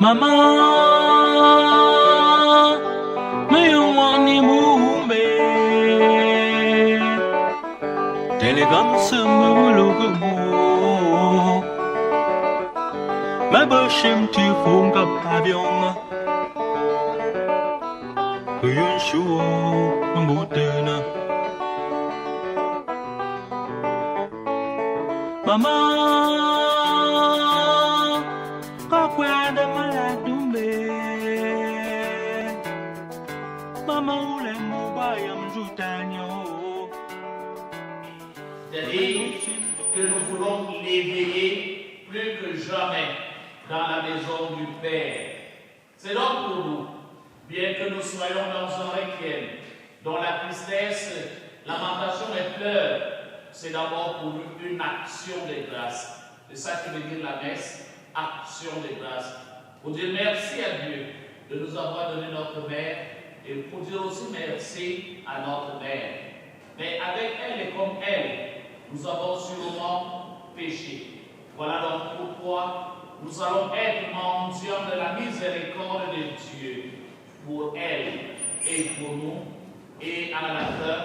Mama, me wani mume, telegram semulugu mo, me bashim ti funga avion, yun shuo mbutena. Mama, kakwenda maladumbe. Mama ule mubaya mjutanyo. C'est-à-dire que nous voulons l'éveiller plus que jamais dans la maison du Père. C'est donc pour nous, bien que nous soyons dans un requiem, dont la tristesse, lamentation et pleurs, c'est d'abord pour nous une action de grâce. C'est ça qui veut dire la messe, action de grâce. Pour dire merci à Dieu de nous avoir donné notre mère et pour dire aussi merci à notre mère. Mais avec elle et comme elle, nous avons sûrement péché. Voilà donc pourquoi nous allons être mendiants de la miséricorde de Dieu pour elle et pour nous. Et à la fin,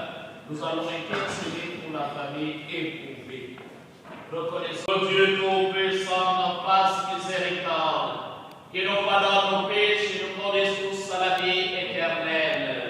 nous allons intercéder pour la famille éprouvée. Reconnaissons Dieu Tout-Puissant, notre passe miséricorde, qui nous pardonne nos péchés et nous conduise tous à la vie éternelle.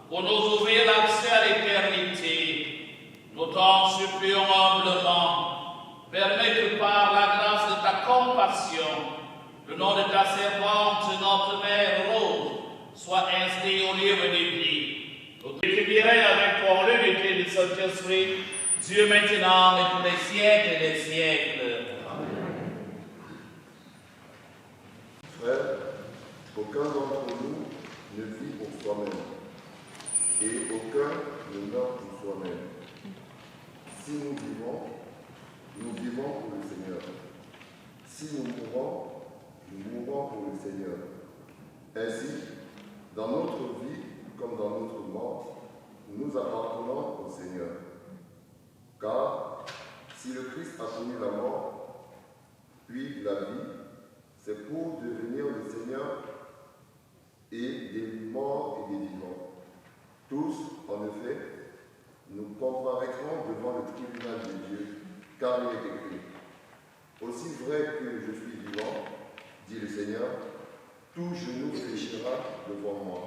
Pour nous ouvrir l'accès à l'éternité, nous t'en supplions humblement. Permets que par la grâce de ta compassion, le nom de ta servante, notre mère Rose, soit inscrit au livre des vies. Nous t'étudierai avec pour l'unité du Saint-Esprit, Dieu maintenant et pour les siècles des siècles. Frère, aucun d'entre nous ne vit pour soi-même. Et aucun ne meurt pour soi-même. Si nous vivons pour le Seigneur. Si nous mourons pour le Seigneur. Ainsi, dans notre vie comme dans notre mort, nous appartenons au Seigneur. Car si le Christ a connu la mort, puis la vie, c'est pour devenir le Seigneur et des morts et des vivants. Tous, en effet, nous comparaîtrons devant le tribunal de Dieu, car il est écrit « Aussi vrai que je suis vivant, dit le Seigneur, tout genou fléchira devant moi,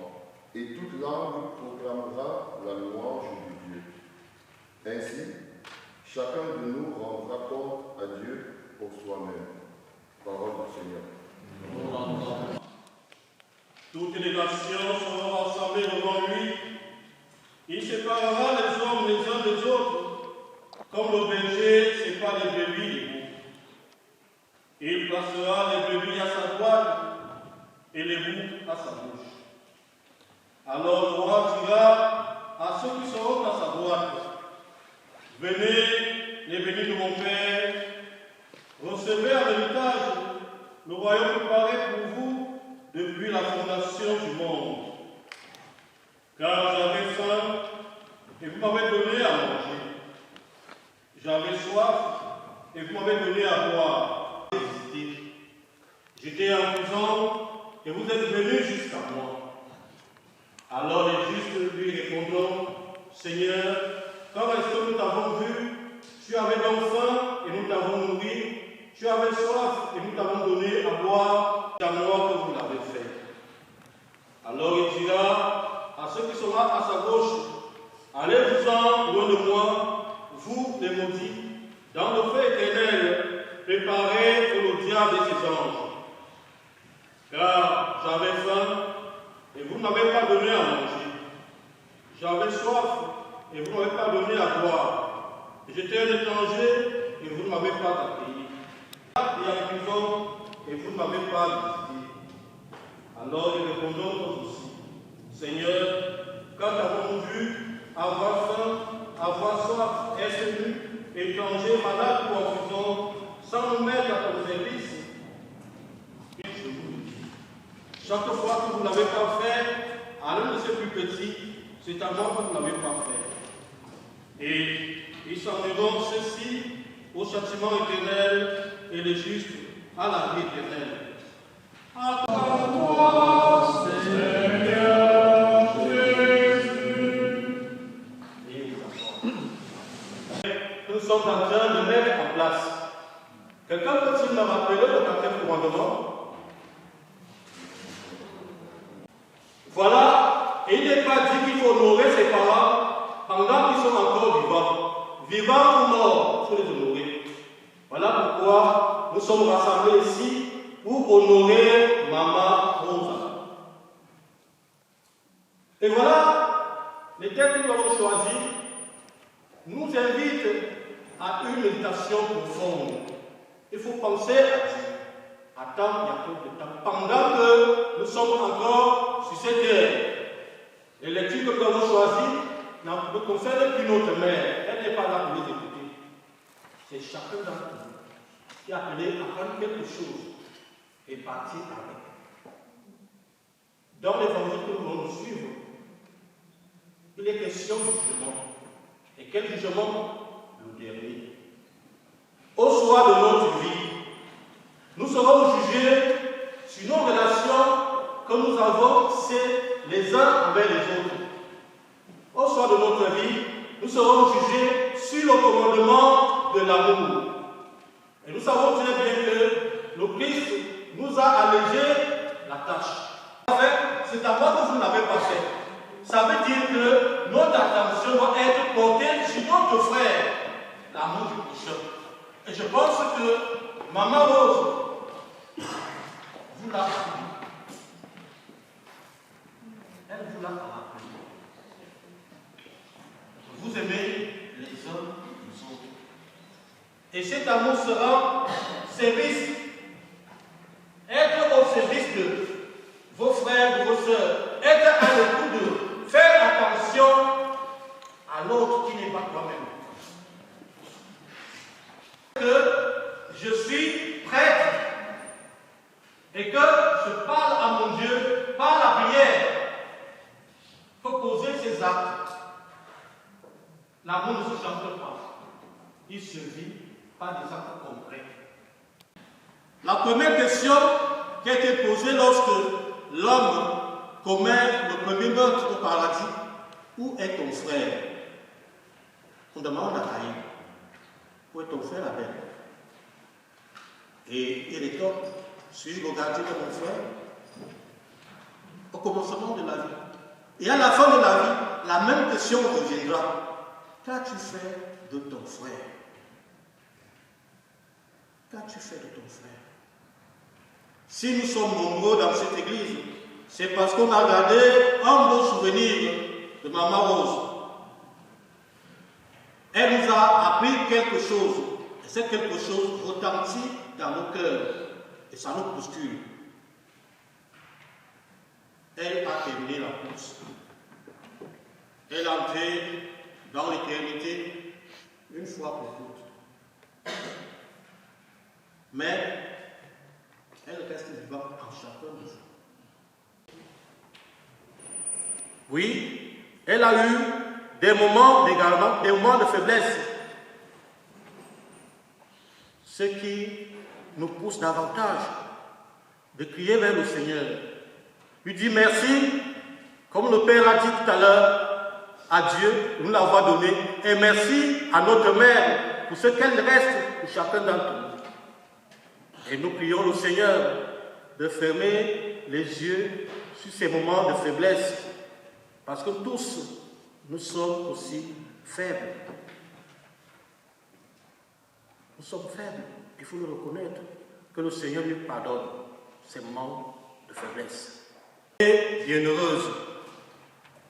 et toute langue proclamera la louange de Dieu. » Ainsi, chacun de nous rendra compte à Dieu pour soi-même. Parole du Seigneur. Toutes les nations seront rassemblées devant lui. Il séparera les hommes les uns des autres, comme le berger sépare les brebis des boucs. Il placera les brebis à sa droite et les boucs à sa gauche. Alors le roi dira à ceux qui seront à sa droite, « Venez, les bénis de mon Père, recevez en héritage le royaume préparé pour vous depuis la fondation du monde. Car j'avais faim et vous m'avez donné à manger. J'avais soif et vous m'avez donné à boire. J'étais en prison et vous êtes venus jusqu'à moi. » Alors les justes lui répondront, « Seigneur, quand est-ce que nous t'avons vu? Tu avais donc faim et nous t'avons nourri. Tu avais soif et nous t'avons donné à boire. C'est à moi que vous l'avez fait. » Alors il dira à ceux qui seront à sa gauche, « Allez-vous-en loin de moi, vous les maudits, dans le feu éternel, préparé pour le diable et ses anges. Car j'avais faim et vous ne m'avez pas donné à manger. J'avais soif et vous ne m'avez pas donné à boire. J'étais un étranger et vous ne m'avez pas accueilli. Et en prison et vous ne m'avez pas visité. Alors ils répondront aussi, Seigneur, quand avons-nous vu avoir faim, avoir soif, être nu, étranger, malade ou en prison, sans nous mettre à ton service? Je vous le dis, chaque fois que vous n'avez pas fait à l'un de ces plus petits, c'est à moi que vous n'avez pas fait. Et ils s'en iront ceux-ci au châtiment éternel et les justes à la vie éternelle. À toi, Seigneur Jésus. Nous sommes en train de mettre en place. Quelqu'un peut-il me rappeler le quatrième commandement? Voilà, et il n'est pas dit qu'il faut honorer ses parents pendant qu'ils sont encore vivants. Vivants ou morts, il faut les honorer. Voilà pourquoi nous sommes rassemblés ici pour honorer Maman Rosa. Et voilà, les thèmes que nous avons choisis nous invitent à une méditation profonde. Il faut penser à Dieu. Attends, il y a peu de temps. Pendant que nous sommes encore sur cette terre, les lectures que nous avons choisies ne concernent plus notre mère. Elle n'est pas là pour les écouter. C'est chacun d'entre nous qui est appelé à prendre quelque chose et partir avec. Dans l'évangile que nous allons suivre, il est question du jugement. Et quel jugement? Le dernier. Au soir de notre vie, nous serons jugés sur nos relations que nous avons les uns avec les autres. Au soir de notre vie, nous serons jugés sur le commandement de l'amour. Et nous savons très bien que le Christ nous a allégé la tâche. En fait, c'est à moi que vous n'avez pas fait. Ça veut dire que notre attention doit être portée sur notre frère, l'amour du prochain. Et je pense que Maman Rose vous l'a appris. Elle vous l'a appris. Vous aimez les uns les autres. Et cet amour sera service. Être au service de vos frères, de vos sœurs. Être à l'écoute d'eux. Faire attention à l'autre qui n'est pas toi-même. Que je suis prêtre et que je parle à mon Dieu par la prière. Il faut poser ses actes. L'amour ne se chante pas. Il se vit par des actes concrets. La première question qui a été posée lorsque l'homme commet le premier meurtre au paradis, où est ton frère? On demande à Caïn, où est ton frère Abel? Et il répond, suis-je le gardien de mon frère? Au commencement de la vie. Et à la fin de la vie, la même question reviendra. Qu'as-tu fait de ton frère? Qu'as-tu fait de ton frère? Si nous sommes nombreux dans cette église, c'est parce qu'on a gardé un beau souvenir de Maman Rose. Elle nous a appris quelque chose. Et c'est quelque chose retentit dans nos cœurs. Et ça nous bouscule. Elle a terminé la course. Elle est entrée dans l'éternité une fois pour toutes. Mais elle reste vivante en chacun de nous. Oui, elle a eu des moments également, des moments de faiblesse. Ce qui nous pousse davantage de crier vers le Seigneur. Lui dire merci, comme le Père l'a dit tout à l'heure, à Dieu, nous l'avoir donné. Et merci à notre mère pour ce qu'elle reste pour chacun d'entre nous. Et nous prions le Seigneur de fermer les yeux sur ces moments de faiblesse. Parce que tous, nous sommes aussi faibles. Nous sommes faibles. Il faut le reconnaître. Que le Seigneur nous pardonne ces moments de faiblesse. Et bienheureuse.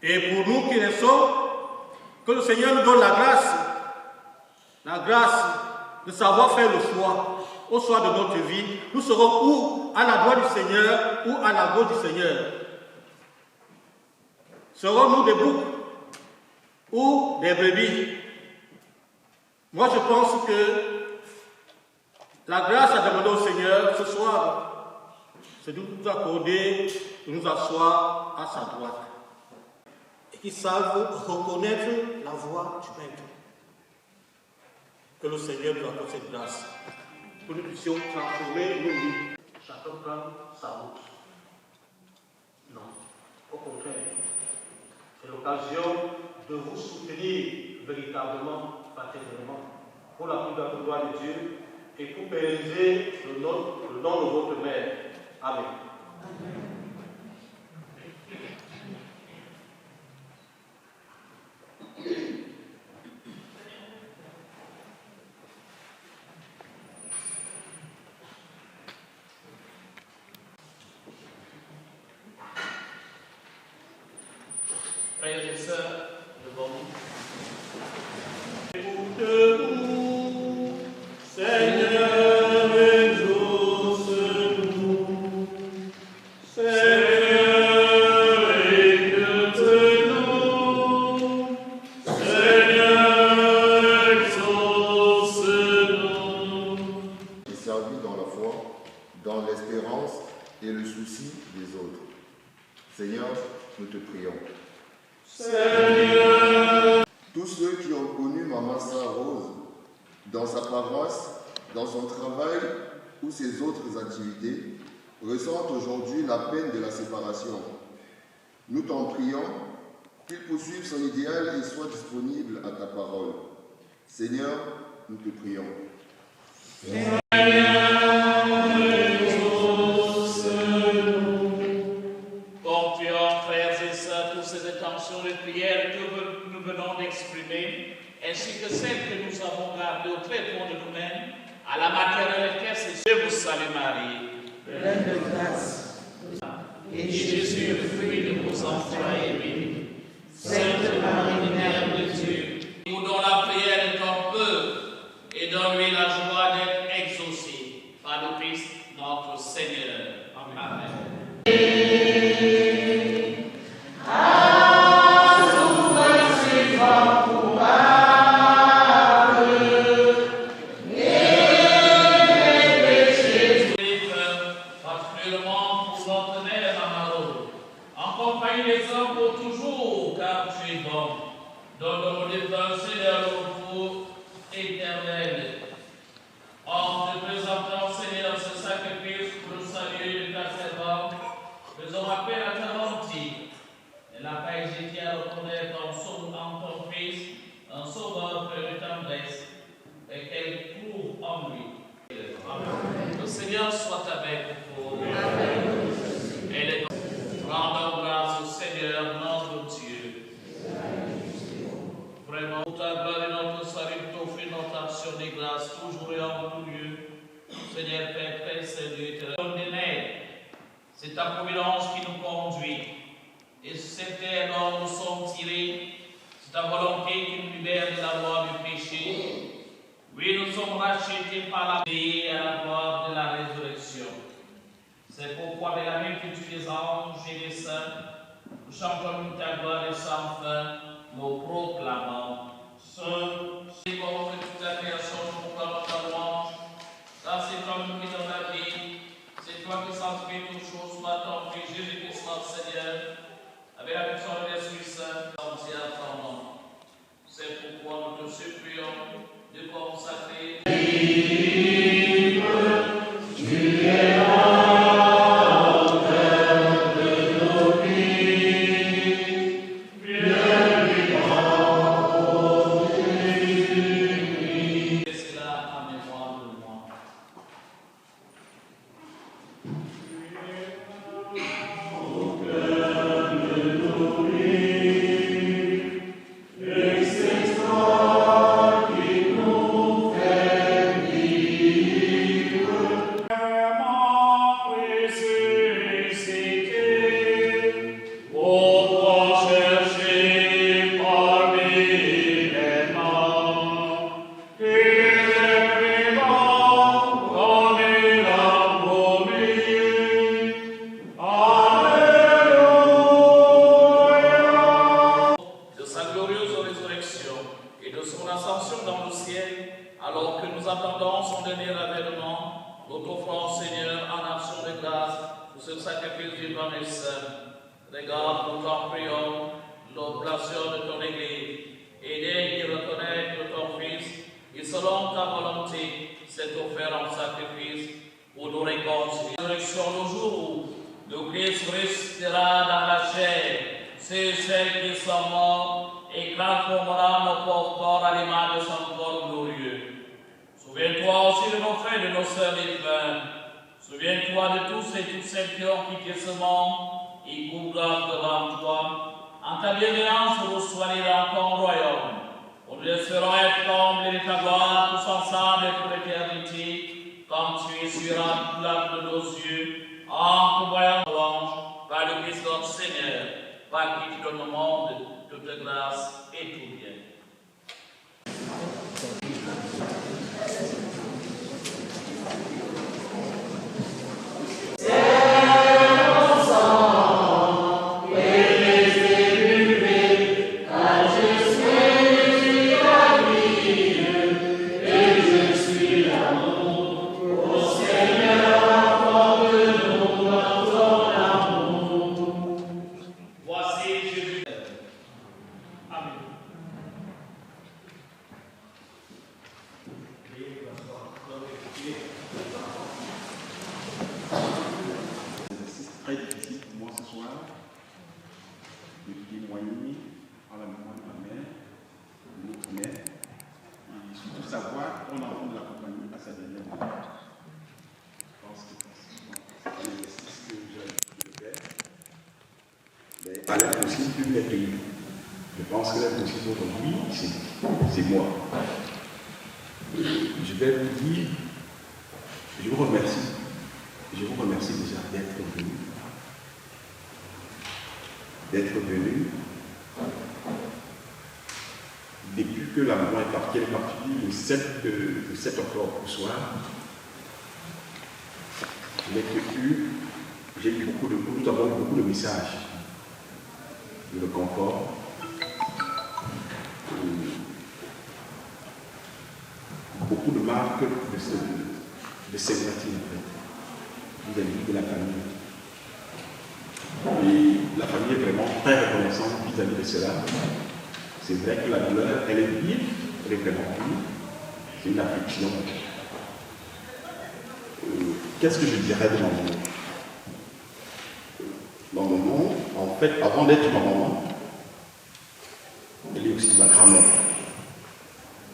Et pour nous qui le sommes, que le Seigneur nous donne la grâce de savoir faire le choix. Au soir de notre vie, nous serons ou à la droite du Seigneur ou à la gauche du Seigneur. Serons-nous des boucs ou des brebis? Moi, je pense que la grâce à demander au Seigneur ce soir, c'est de nous accorder, de nous asseoir à sa droite. Et qu'ils savent reconnaître la voix du Maître. Que le Seigneur nous accorde cette grâce, pour que nous puissions transformer nos vies. Chacun prend sa route. Non, au contraire, c'est l'occasion de vous soutenir véritablement, fraternellement, pour la plus grande gloire de Dieu et pour pérenniser le nom de votre Mère. Amen. Frères et sœurs, devant nous. Écoute-nous, Seigneur, exauce-nous. Seigneur, écoute-nous. Seigneur, exauce-nous. Et servi dans la foi, dans l'espérance et le souci des autres. Seigneur, nous te prions. Seigneur. Tous ceux qui ont connu Maman Saint-Rose dans sa paroisse, dans son travail ou ses autres activités, ressentent aujourd'hui la peine de la séparation. Nous t'en prions qu'il poursuive son idéal et soit disponible à ta parole. Seigneur, nous te prions. Confions, frères et sœurs, toutes ces intentions de prière que nous venons d'exprimer, ainsi que celles que nous avons gardées au très fond de nous-mêmes, à la maternelle caisse, je vous salue Marie. Pleine de grâce. Et Jésus, le fruit de vos entrailles, est béni. Sainte Marie, Mère de Dieu, Nous dont la prière est en peu, et donne-lui la joie d'être exaucé par le Christ notre Seigneur. Amen. Particulièrement pour notre mère Amaro, accompagne les hommes pour toujours, car tu es bon. Donne-nous des pains, Seigneur, le repos éternel. En te présentant, Seigneur, ce sacrifice pour le salut de ta servante, faisons appel à ta bonté. Elle n'a pas hésité à reconnaître en ton Fils un sauveur plein de tendresse et qu'elle trouve en lui. Amen. Le Seigneur soit avec vous. Amen. Et les rendons grâce au Seigneur, notre Dieu. Vraiment, pour ta gloire et notre salut, t'offrir notre action de grâce, toujours et en tout lieu. Seigneur Père, Père, Seigneur, éternel des neiges, c'est ta providence qui nous conduit. Et cette terre dont nous sommes tirés, c'est ta volonté qui nous libère de la loi du péché. Oui, nous sommes rachetés par la vie à la gloire de la résurrection. C'est pourquoi, avec la multitude des anges et des saints, nous chantons ta gloire et sans fin, nous proclamons. Saint, c'est bon que toute la création nous proclame ta louange. Car c'est toi qui nous donne la vie, c'est toi qui sanctifie toutes choses par ton Fils Jésus-Christ notre Seigneur, avec la puissance de l'Esprit Saint, entière à ton nom. C'est pourquoi nous te supplions de consacrer. Tu es alors que nous attendons son dernier avènement, nous t'offrons, Seigneur, en action de grâce pour ce sacrifice vivant et saint. Regarde, nous t'en prions, l'oblation de ton Église, et daigne reconnaître ton Fils, et selon ta volonté, s'est offert en sacrifice pour nous réconcilier. Sur le jour où le Christ ressuscitera dans la chair, c'est celle qui sont morts et transformera nos pauvres corps à l'image de son corps glorieux. Souviens-toi aussi de nos frères et de nos sœurs défunts. Souviens-toi de tous et toutes celles qui ont quitté ce monde et courent devant toi. En ta bienveillance, reçois-les dans ton royaume. Nous espérons être comblés de ta gloire tous ensemble et pour l'éternité, quand tu essuieras toute larme de nos yeux, en te voyant louange par le Christ notre Seigneur, par qui tu donnes au monde toute grâce et tout bien. Très difficile pour moi ce soir de témoigner en la mémoire de ma mère, de notre mère, et surtout savoir qu'on a envie de l'accompagner à sa dernière mort. Je pense que c'est un exercice que je fais, mais à l'impossible des pays. Je pense que l'impossible aujourd'hui, c'est moi. Je vais vous dire, je vous remercie. Je vous remercie déjà d'être venu. Depuis que la maman est partie, elle est partie le 7 octobre au soir. J'ai eu nous avons eu beaucoup de messages de confort, beaucoup de marques de sympathie vis-à-vis de la famille. Et la famille est vraiment très reconnaissante vis-à-vis de cela. C'est vrai que la douleur, elle est vive, elle est vraiment vive. C'est une affliction. Qu'est-ce que je dirais de ma maman? Ma maman, en fait, avant d'être ma maman, elle est aussi ma grand-mère.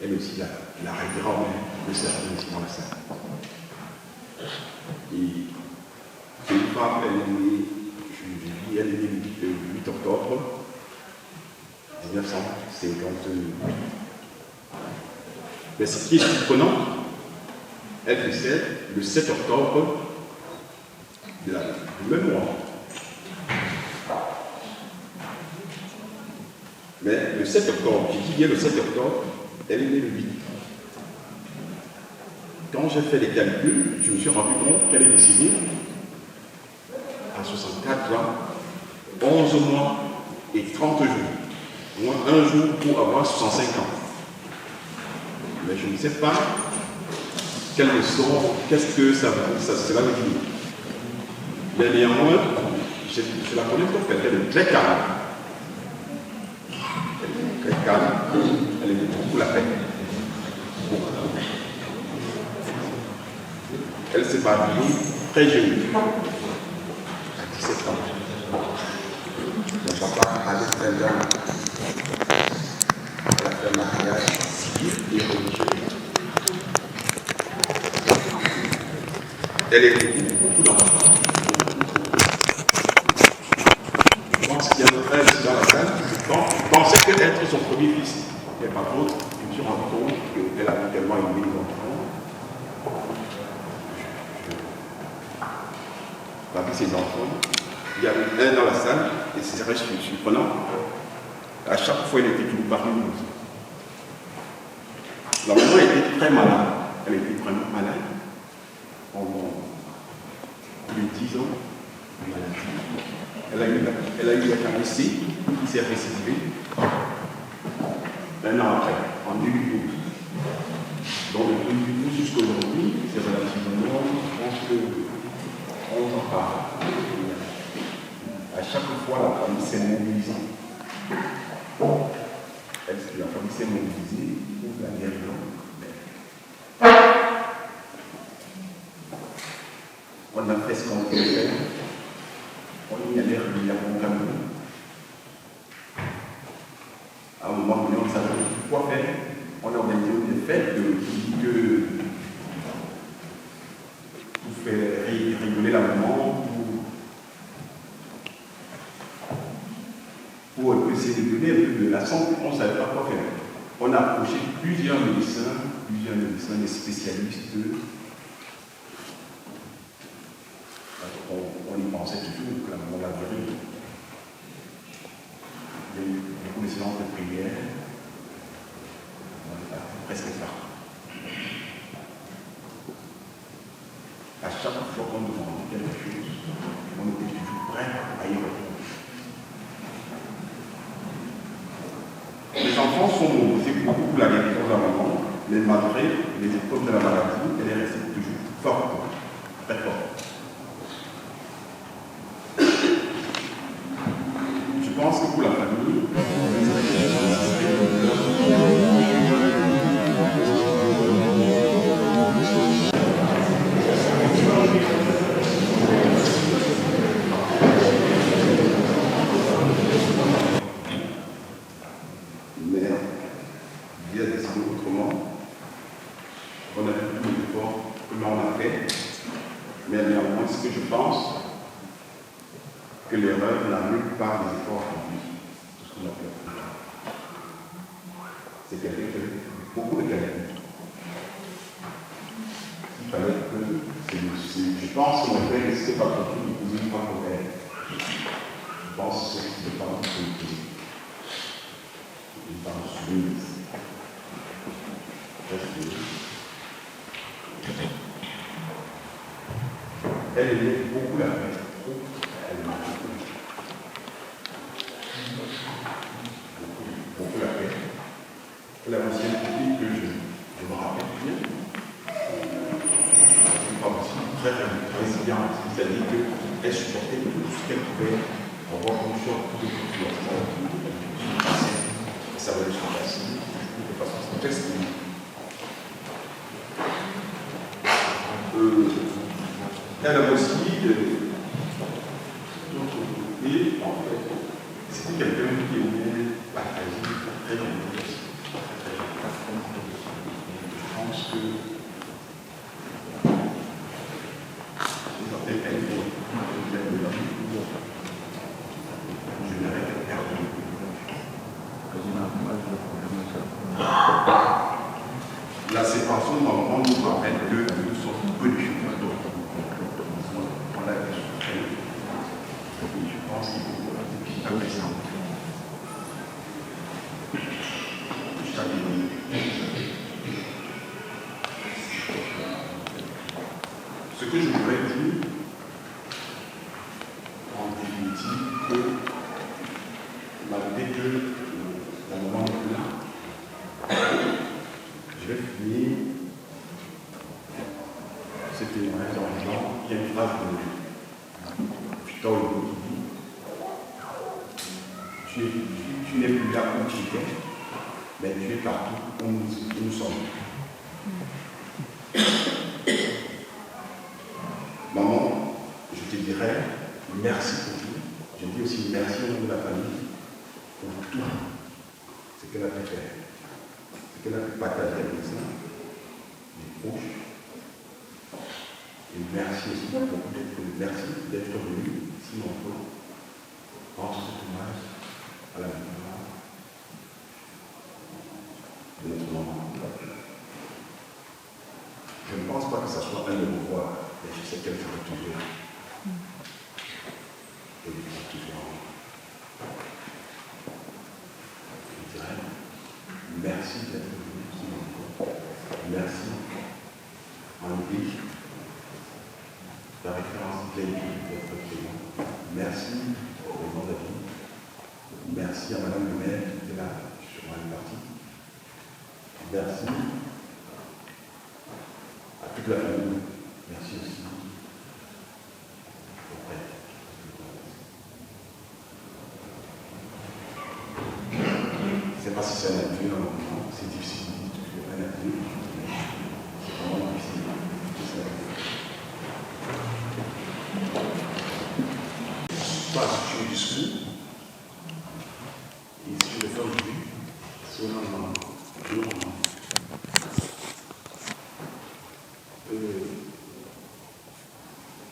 Elle est aussi la grand-mère de certains ici dans la salle. Et c'est une femme, elle est née le 8 octobre 1958. Mais ce qui est surprenant, elle décède le 7 octobre du même mois. Mais le 7 octobre, j'ai dit bien le 7 octobre, elle est née le 8. Quand j'ai fait les calculs, je me suis rendu compte qu'elle est décédée à 64 ans, 11 mois et 30 jours. Moins un jour pour avoir 65 ans. Mais je ne sais pas quelle leçon, qu'est-ce que cela veut dire. Mais néanmoins, je la connais comme quelqu'un de très calme. Elle est très calme, elle aime beaucoup la paix. Elle s'est mariée très jeune, à 17 ans. Son papa avait 13 ans. Elle a fait un mariage civil et religieux. Elle est beaucoup d'enfants. Je pense qu'il y a un frère ici dans la salle. Je pensais qu'être son premier fils. Mais par contre, je me suis rendu compte qu'elle avait tellement aimé les enfants. Parmi ses enfants, il y avait un dans la salle, et c'est très surprenant. À chaque fois, il était toujours parmi nous. La maman était très malade. Elle était vraiment malade. Pendant plus de 10 ans, maladie. Elle a eu la KBC qui s'est récidivée un an après, en 2012. Donc, depuis tout jusqu'aujourd'hui, c'est relativement, je pense qu'on en parle. À chaque fois, la famille s'est mobilisée. Est-ce que la famille s'est mobilisée pour gagner le nom? On a fait ce qu'on pouvait faire. On y allait régulièrement au Cameroun. À un moment donné, on ne savait plus quoi faire. On a organisé des fêtes pour faire rigoler la maman, pour essayer de donner un peu de la santé. On ne savait pas quoi faire. On a approché plusieurs médecins, des spécialistes. On y pensait toujours que la maman va durer. Il y a eu beaucoup de séances de prière. On est parti presque partout. À chaque fois qu'on nous demandait quelque chose, on était toujours prêt à y répondre. Les enfants sont mobilisés beaucoup pour la guérison de la maman, mais malgré les épreuves de la maladie, elle est restée toujours forte, très forte. Je pense que pour la famille, mais Dieu a décidé autrement. On a fait tout l'effort que l'on a fait, mais néanmoins, ce que je pense, que l'erreur n'annule pas les efforts accomplis. Tout ce qu'on a fait. C'est quelqu'un qui a beaucoup de qualités. Il fallait que je pense que mon frère ne s'était pas compris d'épouser une femme coréenne. Je pense que c'est une femme politique. Une femme soumise. Elle aimait beaucoup la paix. Elle m'a beaucoup la paix. Elle a aussi une fille que je me rappelle bien. Une femme aussi très résiliente, c'est-à-dire qu'elle supportait tout ce qu'elle pouvait avoir comme choc de situation. Elle savait le surpasser de façon très elle a aussi d'autres côtés, en fait, c'était quelqu'un qui aimait partager très généreux. Je pense que c'est certaines qualités de l'homme. Je dirais perdu. La séparation de maman nous rappelle que nous sommes peu de choses. On l'a vu. Je pense qu'il faut appeler ça. Ce que je voudrais dire, en définitive, que malgré que la maman est là, je vais finir ce témoignage en disant qu'il y a une phrase de Victor Hugo qui dit tu n'es plus là où tu étais, mais tu es partout où nous sommes. Maman, je te dirais merci pour tout. Je dis aussi merci au nom de la famille pour tout ce qu'elle a pu faire. Qu'elle a pu partager avec les uns, les proches. Et merci aussi d'être venu ici nombreux rendre cet hommage à la mémoire de notre maman. Je ne pense pas que ça soit un de nos voix, mais je sais qu'elle fera toujours. Et elle fera toujours. Je dirais merci d'être venu ici nombreux. Merci en Ligue. La référence Glenville d'être présent. Merci au président David. Merci à Madame le maire qui était là sur une partie. Merci que la famille, merci aussi. Je ne sais pas si c'est un adulte, c'est difficile de dire un adulte. C'est vraiment difficile. Pas sur le discours. Et si je le fais aujourd'hui, c'est au nom de maman.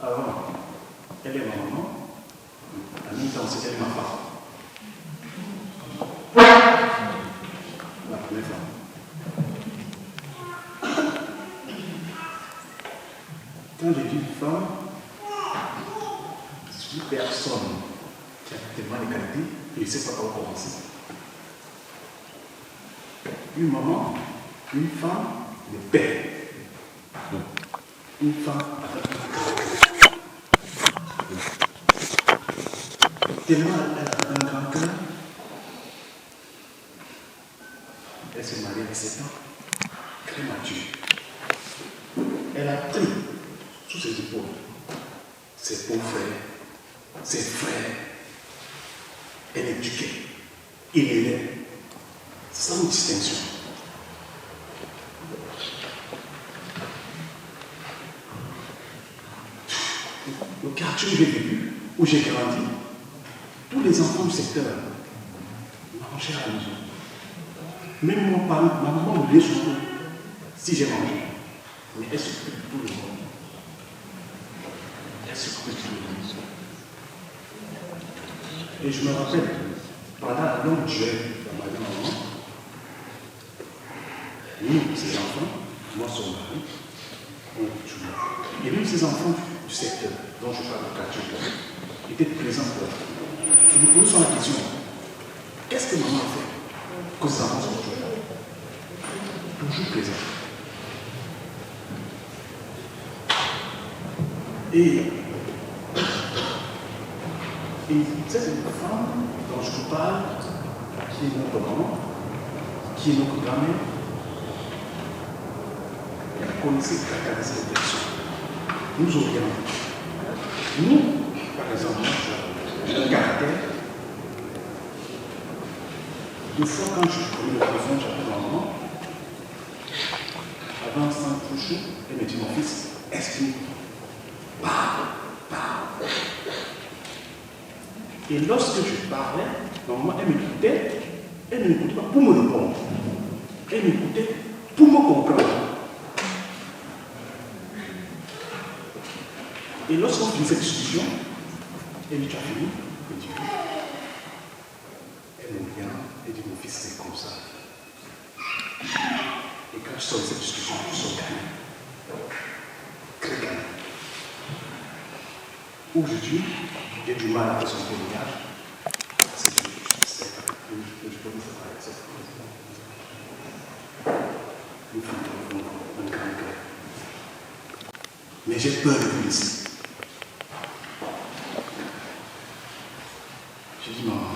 Avant, elle est ma maman. À mi-temps, c'était ma femme. La première femme. Quand je dis femme, je suis personne qui a tellement de qualités et je ne sais pas comment commencer. Une maman, une femme, le père. Une femme avec un tellement elle a un grand cœur. Elle s'est mariée à 7 ans, très mature. Elle a pris sous ses épaules ses beaux frères, ses frères. Elle éduquait, élevait, sans distinction. Le quartier où j'ai vécu, où j'ai grandi, tous les enfants du secteur mangeaient à la maison. Même moi, ma maman me laisse toujours si j'ai mangé. Mais elle s'occupe de tout le monde. Elle s'occupe de tout le monde. Et je me rappelle, pendant la longue durée de ma maman, nous, ses enfants, moi, son mari, on jouait. Et même ces enfants du secteur dont je parle de quartier étaient présents pour elle. Je me pose sur la question, qu'est-ce que maman a fait que ces enfants sont toujours présents? Et cette femme dont je vous parle, qui est notre maman, qui est notre grand-mère, elle connaissait chacun de ces personnes. Nous orientons. Nous, par exemple, j'ai un caractère. Deux fois, quand je prenais le téléphone, j'appelle ma maman. Avant, sans coucher, elle me dit, mon fils, exprime. Parle. Et lorsque je parlais, ma maman, elle m'écoutait. Elle ne m'écoutait pas pour me répondre. Elle m'écoutait pour me comprendre. Et lorsqu'on finit cette discussion, elle dit, tu as fini? Elle dit, oui. Elle me vient, elle dit, mon fils, c'est comme ça. Et quand je sors de cette discussion, je sors gagnant. Très gagnant. Aujourd'hui, j'ai du mal à faire son témoignage. Parce que je peux me faire avec cette chose. Nous faisons un grand cœur. Mais j'ai peur de vous laisser. J'ai dit, maman,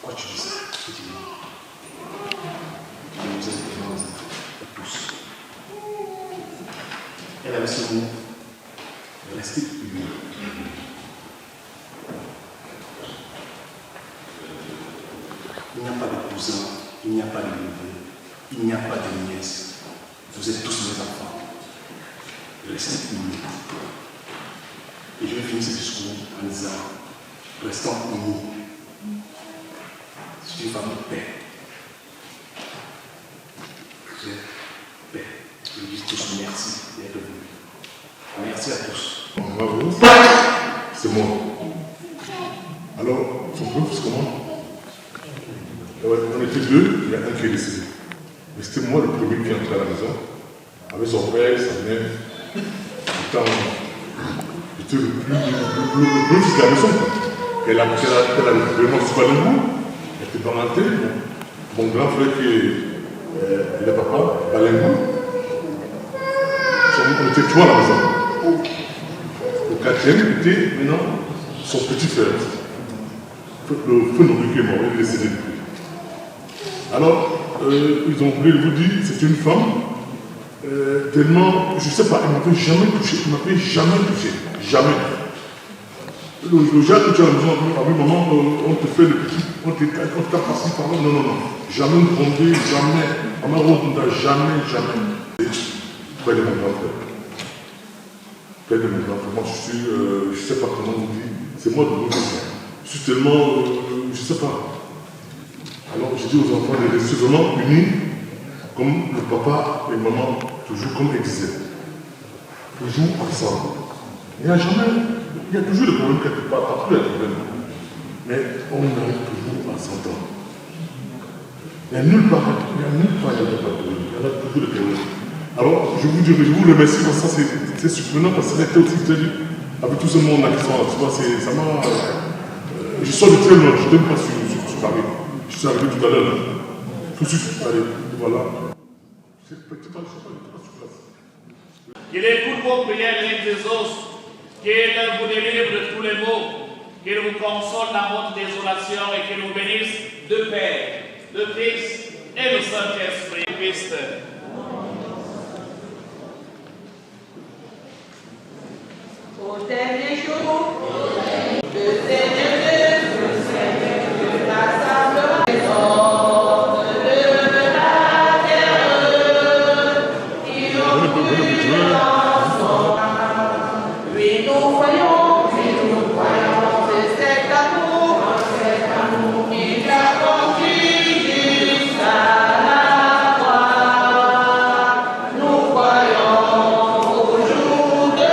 pourquoi tu dis ça? J'ai dit, non. Je vous ai dit, tous. Elle avait ce mot, restez unis. Il n'y a pas de cousins, il n'y a pas de neveux, il n'y a pas de nièces. Vous êtes tous mes enfants. Restez unis. Et je vais finir ce discours en disant, restons unis. C'est une famille de paix. Très paix. Je vous dis tous merci d'être venus. Merci à tous. Bravo. C'est moi. Alors, son groupe, c'est comment? On était deux, il y a un qui est décédé. Mais c'était moi le premier qui est entré à la maison, avec son père, sa mère. J'étais le plus fils de la maison. Elle avait vraiment super le goût. Elle était parentée. Mon grand frère qui est le papa, Balengou. On était trois à la maison. Le quatrième était maintenant son petit frère. Le feu non plus qui est mort, il est décédé depuis. Alors, ils ont voulu vous dire, c'est une femme Tellement, je ne sais pas, il ne m'avait jamais touché, jamais. Le genre que tu as à la maison, avec maman, on te fait le petit, on te tape par-ci, par-là, non, jamais grondé, jamais, maman Rwanda, jamais. Près de mon grand frère. Moi je suis, je ne sais pas comment on dit, c'est moi de l'autre. Je suis tellement, je ne sais pas. Alors j'ai dit aux enfants de rester vraiment unis, comme le papa et maman, toujours comme ils disaient. Toujours ensemble. Il y a toujours des problèmes quelque part, partout il y a des problèmes. Mais on arrive toujours à s'entendre. Il n'y a nulle part, il n'y a pas de problème. Il y en a toujours des problèmes. Alors, je vous remercie parce que c'est surprenant parce que c'était aussi avec tout ce monde-là qui sont là. Tu vois, ça m'a. Je sors de très loin, je n'aime pas sur Paris. Je suis arrivé tout à l'heure. Tout de suite, allez, voilà. Je ne sais pas sur place. Qu'il écoute vos prières les uns des autres, qu'il vous délivre de tous les maux, qu'il vous console dans votre désolation et qu'il vous bénisse de Père, de Fils et de Saint-Esprit. Christ. Au dernier jour, le Seigneur Dieu rassemblera les hommes de la terre qui ont cru en son nom. Oui, nous voyons, c'est cet amour qui l'a conduit jusqu'à la croix. Nous croyons au jour de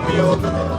Adiós,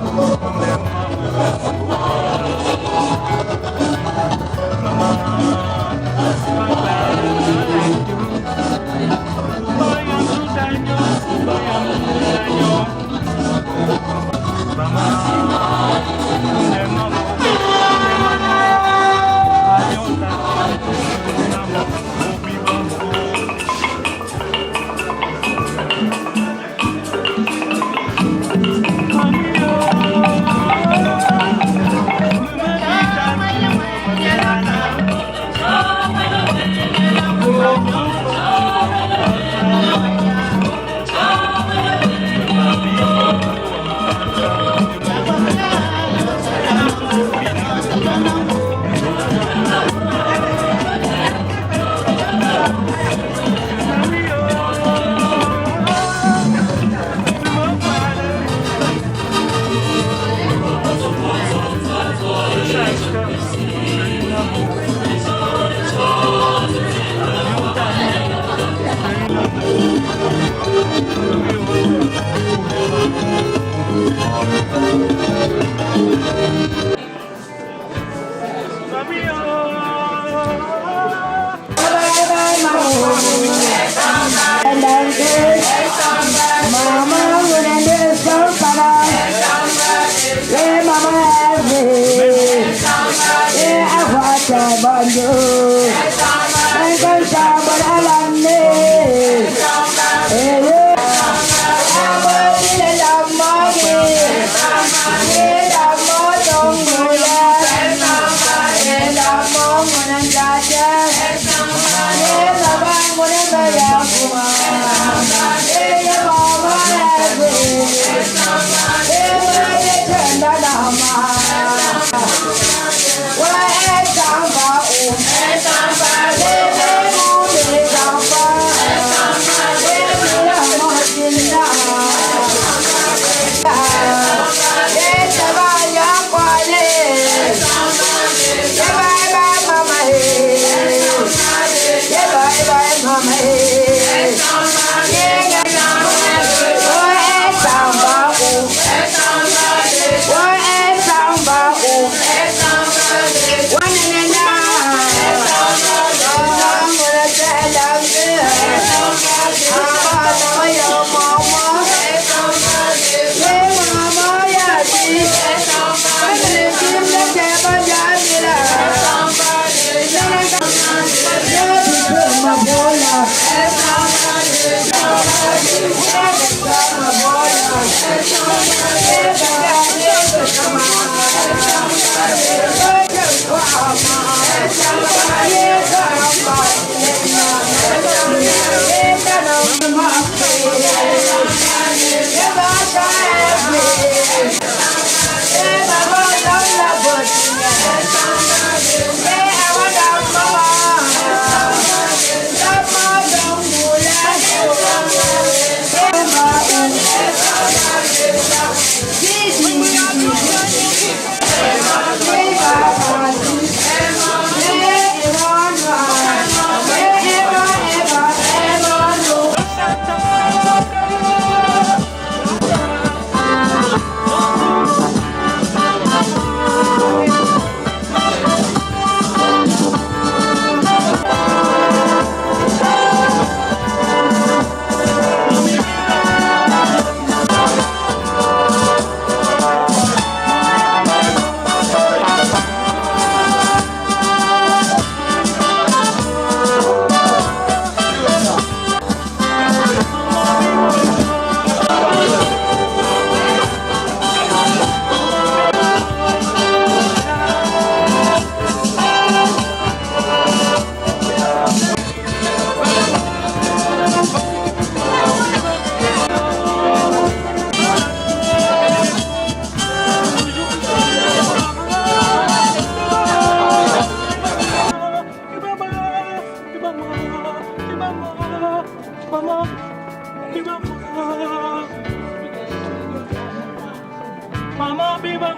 Maman, viva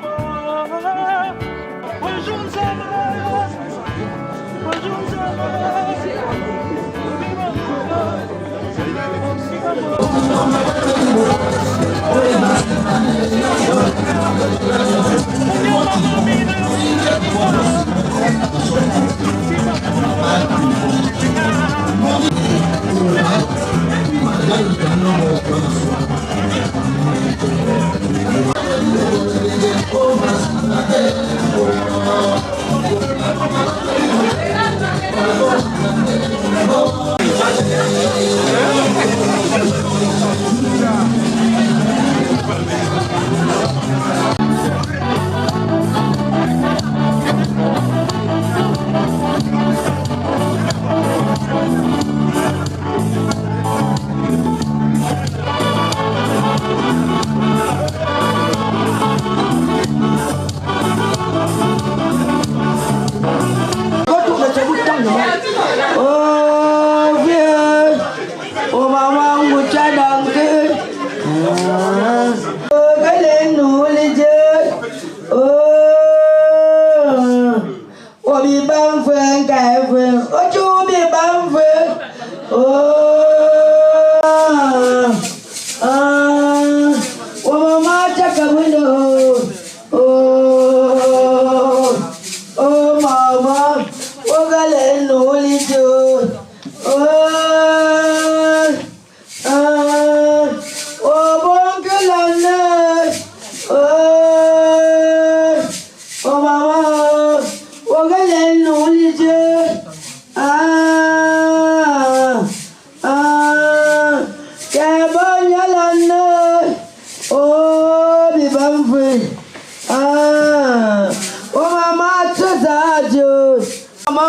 bonjour, Oh, vieux, oh maman, où tu as donc oh, galez-nous les dieux. Oh, bi bam feu, gaï feu, oh, tu bi bam feu. Oh, maman, tu as kabouno. Oh, maman. Oh, galez-nous les dieux. Oh, bon que la neige. Oh, maman. Oh, galez-nous les dieux. Quel bon y a la neige. Oh, bibam fouille. Oh, maman, tu as Dieu. Maman.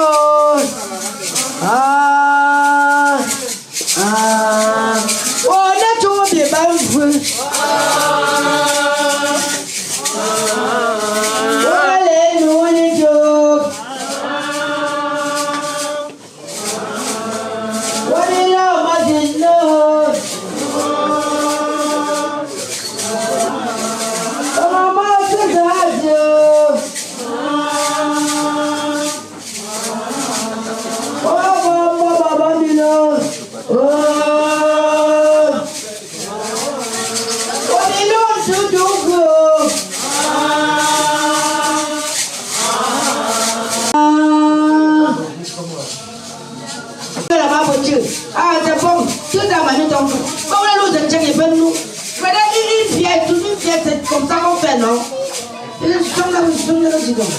Oh, là, tu vas bien bafouer. Oh, allez, nous, les dieux. Oh, les là, ma dîne. Oh, maman, c'est ça, Dieu. Ah, c'est bon, tout ça m'a mis dans le cou. Quand on est l'autre, c'est qu'il peut nous. Mais là, une pièce, c'est comme ça qu'on fait, non? Et là, je tombe là, je tombe là, je tombe.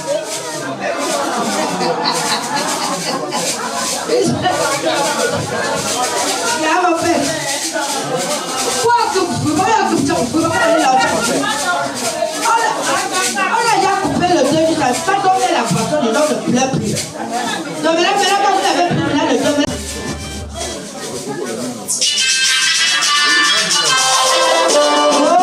Là, mon père. Quoi que vous pouvez pas aller là. On a déjà coupé le deux, je ne savais pas donner la façon de l'ordre de la pluie. Donc là, quand vous avez pris là, le deux. Oh,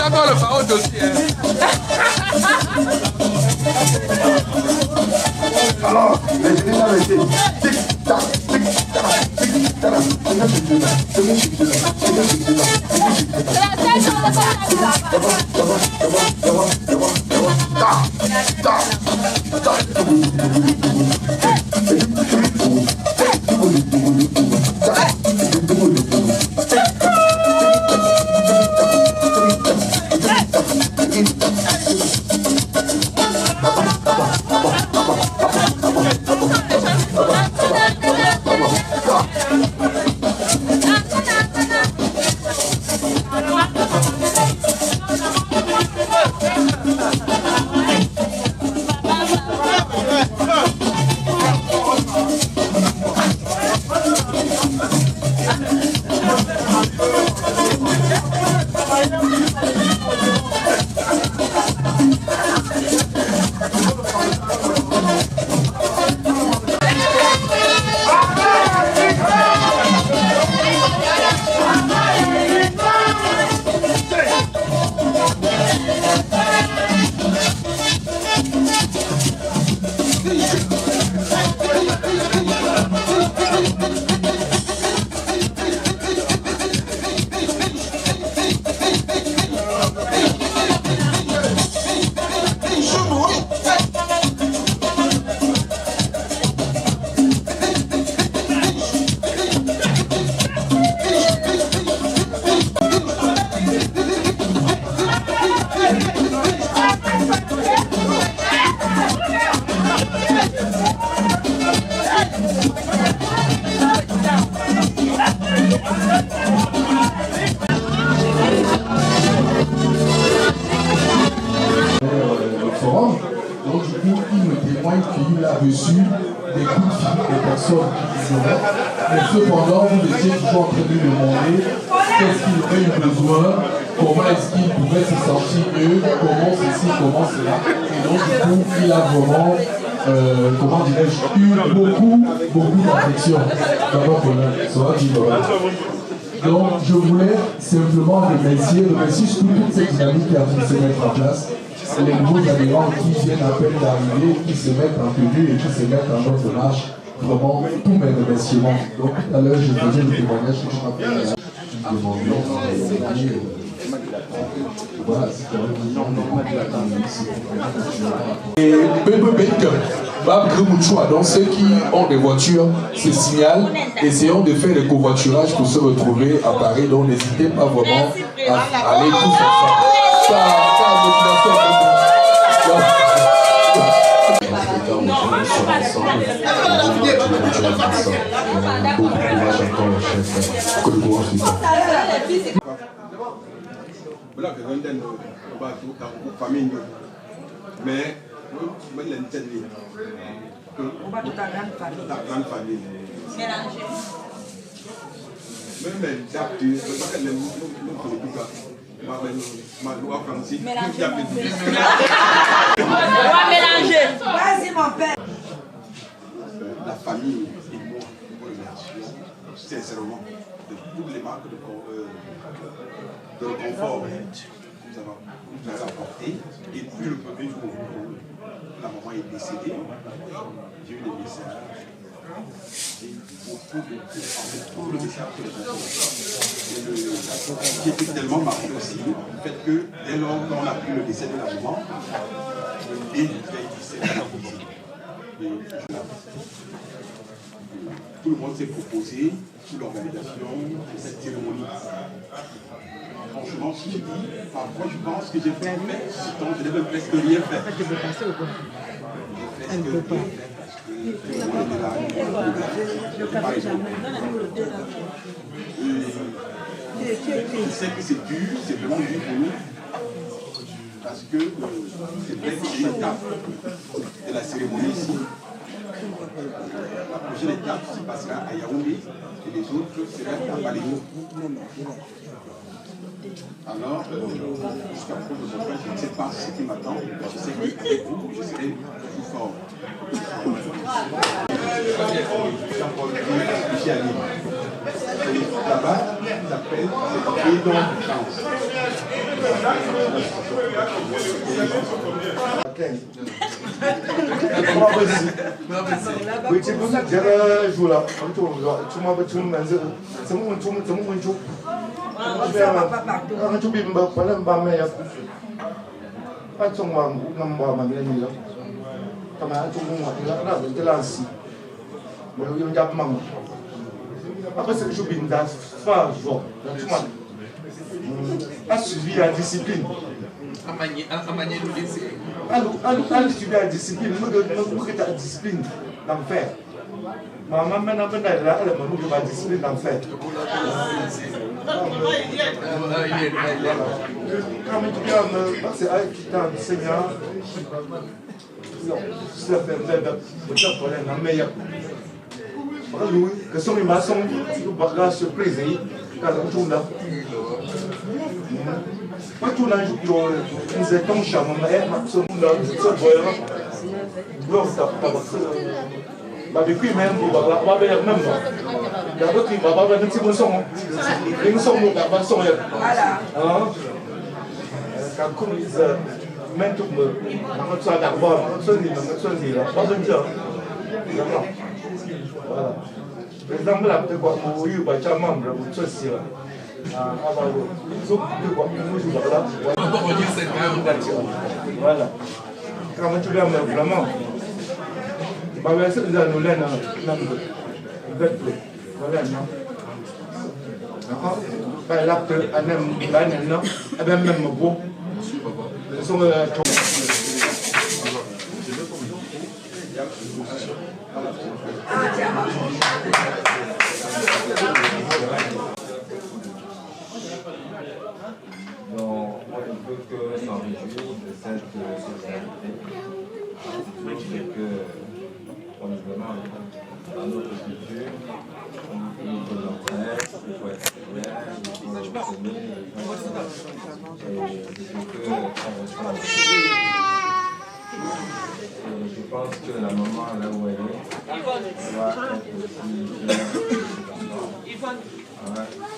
Encore le pharaon dossier. Alors, les généraux arrêtés. Tic-tac, tic-tac, tic-tac. Donc du coup, il me témoigne qu'il a reçu des coups de fil des personnes qui seraient. Mais cependant, vous étiez toujours en train de lui demander qu'est-ce qu'il aurait eu besoin, comment est-ce qu'il pouvait se sentir mieux, comment ceci, comment cela. Et donc du coup, il a vraiment, comment dirais-je, eu beaucoup d'affection dans notre honneur. Donc je voulais simplement remercier surtout toute cette dynamique qui a pu se mettre en place. Les nouveaux adhérents qui viennent à peine d'arriver, qui se mettent en tenue et qui se mettent en notre marche. Vraiment, tous mes remerciements. Donc tout à l'heure, je faisais le témoignage que je m'appelais. Voilà, c'était donc ceux qui ont des voitures se signalent, essayons de faire le covoiturage pour se retrouver à Paris, donc n'hésitez pas vraiment à aller tous ensemble. Mais On va toute la grande famille. La grande famille. Mélanger. Même d'actes, je ne sais pas quel est le mélanger. Vas-y, mon père. La famille et moi, nous remercions sincèrement de toutes les marques de confort que vous avez apporté. Et puis le premier jour où la maman est décédée, j'ai eu des messages. Tout le message que les enfants. Qui était tellement marqué aussi, le fait que dès lors qu'on a pris le décès de la maman, et il s'est tout le monde s'est proposé sous l'organisation de cette cérémonie. Franchement, si je dis, parfois je pense que j'ai fait un mec, donc je n'ai presque rien fait. Tu peux passer ou quoi? Elle ne peut pas. Je sais que c'est dur, c'est vraiment dur pour nous, parce que c'est vrai que c'est une étape de la cérémonie ici. La prochaine étape se passera à Yaoundé et les autres seront à Baléo. Alors, jusqu'à propos de mon frère, je ne sais pas ce qui m'attend, je sais qu'avec vous, je serai plus fort. Là-bas, il s'appelle c'est don de chance. Après, c'est que je suis dans a suivi la discipline. A suivi la discipline. La discipline d'enfer. Maman, maintenant, elle a la discipline d'enfer. C'est elle qui t'a enseigné. C'est la meilleure. Que sont les maçons qui ont surprise quand on tourne là. Quand on a joué, nous étions charmants, mais nous depuis même, on va faire même. D'abord, il va avoir un petit bon son. Ils sont nos garçons. Voilà. Quand on dit, même tout le monde, on soit d'abord, on soit dit, là. Pas de dire. Voilà. Par exemple, là, peut-être quoi, vous avez un membre, vous êtes aussi là. Voilà. Quand tu viens vraiment, voilà, c'est là, nous l'avons, voilà, là, même beau. Donc, moi, je ne peux que m'en réjouir de cette solidarité. C'est que, on est vraiment dans notre culture, il faut l'entraide, il faut être bien, il faut s'aimer, et je pense que la maman, là où elle est, doit être aussi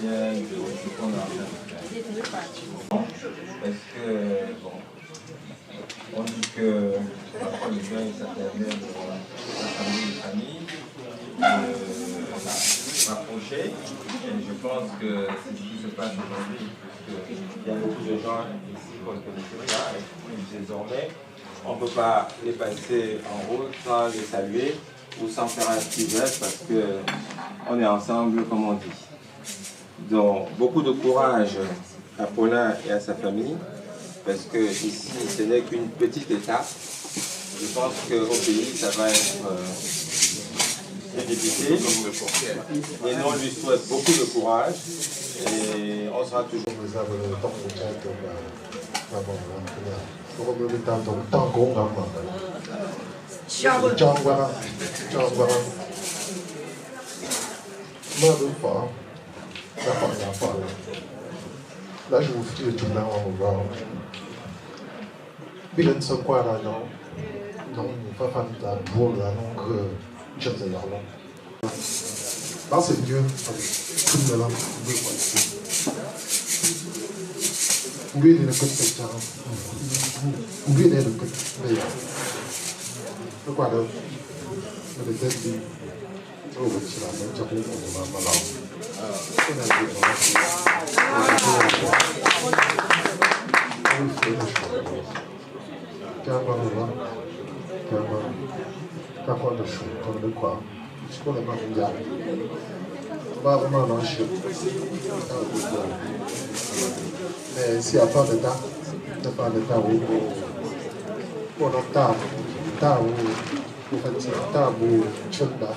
fière de ce qu'on a fait. Parce que, bon, on dit que parfois les gens s'attendent de la famille, rapprocher. Et je pense que c'est ce qui se passe aujourd'hui, parce qu'il y a beaucoup de gens ici qu'on ne connaissait pas, et désormais, on ne peut pas les passer en route sans les saluer ou sans faire un petit geste parce qu'on est ensemble, comme on dit. Donc, beaucoup de courage à Paulin et à sa famille, parce que ici, ce n'est qu'une petite étape. Je pense qu'au pays, ça va être difficile. Et nous, on lui souhaite beaucoup de courage et on sera toujours. Là, je vous fais le bilan en voir. Bilan ce quoi là, non? Non, pas fan de la bourre là, donc je ne sais pas. Là, c'est mieux. Tout le monde, oui, il est le petit. Oui, il est le petit. Le quoi là? Le petit. Oh, c'est la même chose que on va là. Mais s'il n'y a pas de temps, il n'y a pas de temps où on a temps où on fait un temps où on a